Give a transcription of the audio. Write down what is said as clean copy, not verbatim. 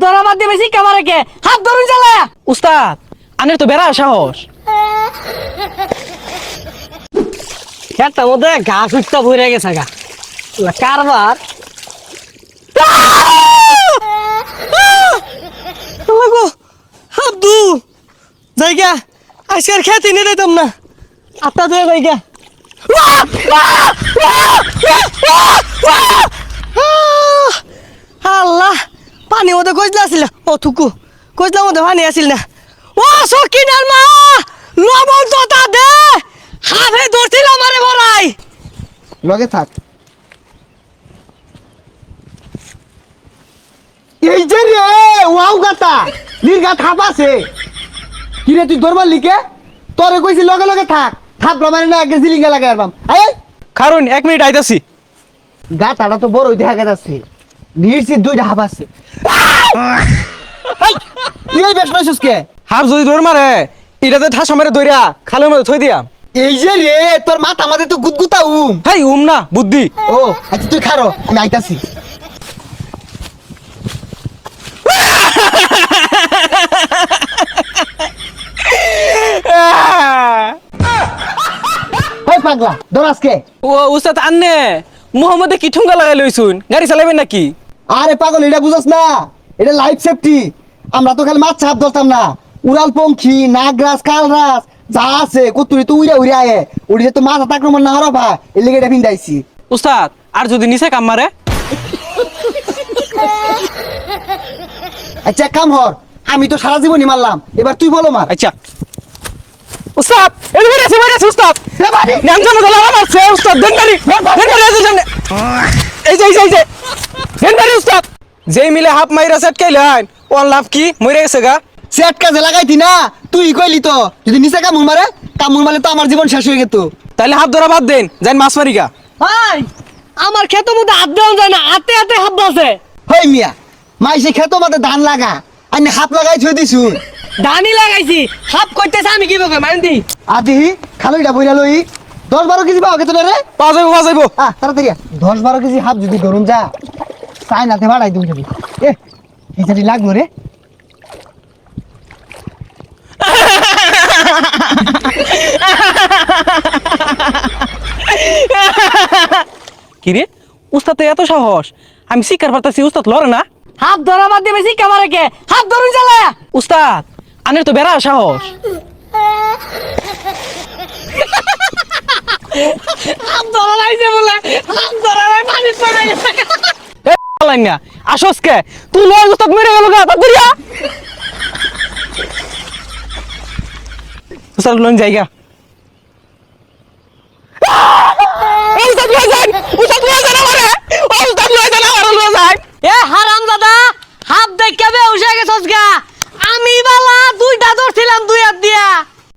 ধরা বাদ দিয়ে বেশি কামারে কে হাত ধরুন চালা। উস্তাদ আনের তো বেড়া সাহস। খেতটার মধ্যে ঘাস উঠতা ভরে গেছে গা কারবার। হাবদু জায়গা আজকের খেতে নিয়ে দিতাম না আত্মা ধরে জায়গা। আল্লাহ পানি মধ্যে কইলা আসিল ও থুকু কইলার মধ্যে পানি আসিল না। ও সকিনার মা লবণ তো তা দে হাফে ধরছিল আমারে বড়াই লগে থাক। এই যে রে ওয়াও গাতা নির্গা থাপ আছে কি রে তুই দরবার লিখে তোরে কইছি লগে লগে থাক থাপ মানে না আগে জিলিঙ্গা লাগাই আরবাম। আয় কারণ 1 মিনিট আইতাছি। গাতাটা তো বড় দেখা যাচ্ছে নির্সি দুইটা হাফ আছে। তুই এই বেশ নইছিস কে? হার যদি দৌড় মারে এটাতে ঠাসা মেরে দইরা খালের মধ্যে থই দিয়াম। এই যে রে তোর মাথা আমাদের তো গুদগুতা হেই না বুদ্ধি। ও আচ্ছা তুই খারো আমি আইতাছি। ওই পাগলা দরাজকে ও উস্তাদ আন্নে মোহাম্মদে কি ঠুঙ্গা লাগাই লইছুন, গাড়ি চালাবেন নাকি? আরে পাগল এটা বুঝছ না এটা লাইফ সেফটি। আমরা তো খালি মাছ ছাপ ধরতাম না উড়াল পঙ্খী নাগরাজ কালরাজ যা আছে কতুরি তো উড়ে উড়ে আয়ে উড়ে তো মাথা আক্রমণ না হরবা এর লেগে এটা ভিন্দাইছি। উস্তাদ আর যদি নিচে কাম মারে? আচ্ছা এক কাম হর আমি তো সারা জীবনই মারলাম এবার তুই বলো মার। আচ্ছা উস্তাদ এই বাইরে উস্তাদ নাম জানো গলা মারছে উস্তাদ দেন গাড়ি আছে সামনে। এই যে দেন গাড়ি উস্তাদ যেই মিলে হাফ মাইরা সেট কাইলান ওয়ান লাভ কি মরে গেছে গা। সেট কাজে লাগাইতি না তুই কইলি তো যদি নিচে কামড় মারলে তো আমার জীবন শেষ হয়ে যেত। তাইলে হাত ধরা বাদ দেন যাই মাছ মারি গা। ভাই আমার ক্ষেতের মধ্যে হাত দেওয়া যায় না হাতে হাতে হাত আছে। হই মিয়া মাইসে খেতো মধ্যে ধান লাগা আমি হাত লাগাই থই দিছু। ধানই লাগাইছি হাফ করতেছে আমি কি বলবো মানতি আদি খালইটা বইরা লই 10-12 কেজি পাও কেতনে রে? পাওয়া যাইবো তাড়াতাড়ি 10-12 কেজি হাফ যদি ধরুন যা চাইনাতে বাড়াই দিন যদি এ কি জানি লাগলো রে। কিরে উস্তাদ এত সাহস, আমি শিকার পারতাছি উস্তাদ লড়ে না। হাত ধরা বাদ দিয়ে বেশি কামারে কে হাত ধরুন চালা। উস্তাদ আনের তো বেড়া সাহস। হাত ধরা লাইছে বলে হাত ধরা লাই পানি পড়ে গেছে। এ লাইন না আসস কে তুই লয় উস্তাদ মেরে গেল গা তাড়াতাড়ি আ। উস্তাদ লোন জায়গা উস্তাদ লয় যান উস্তাদ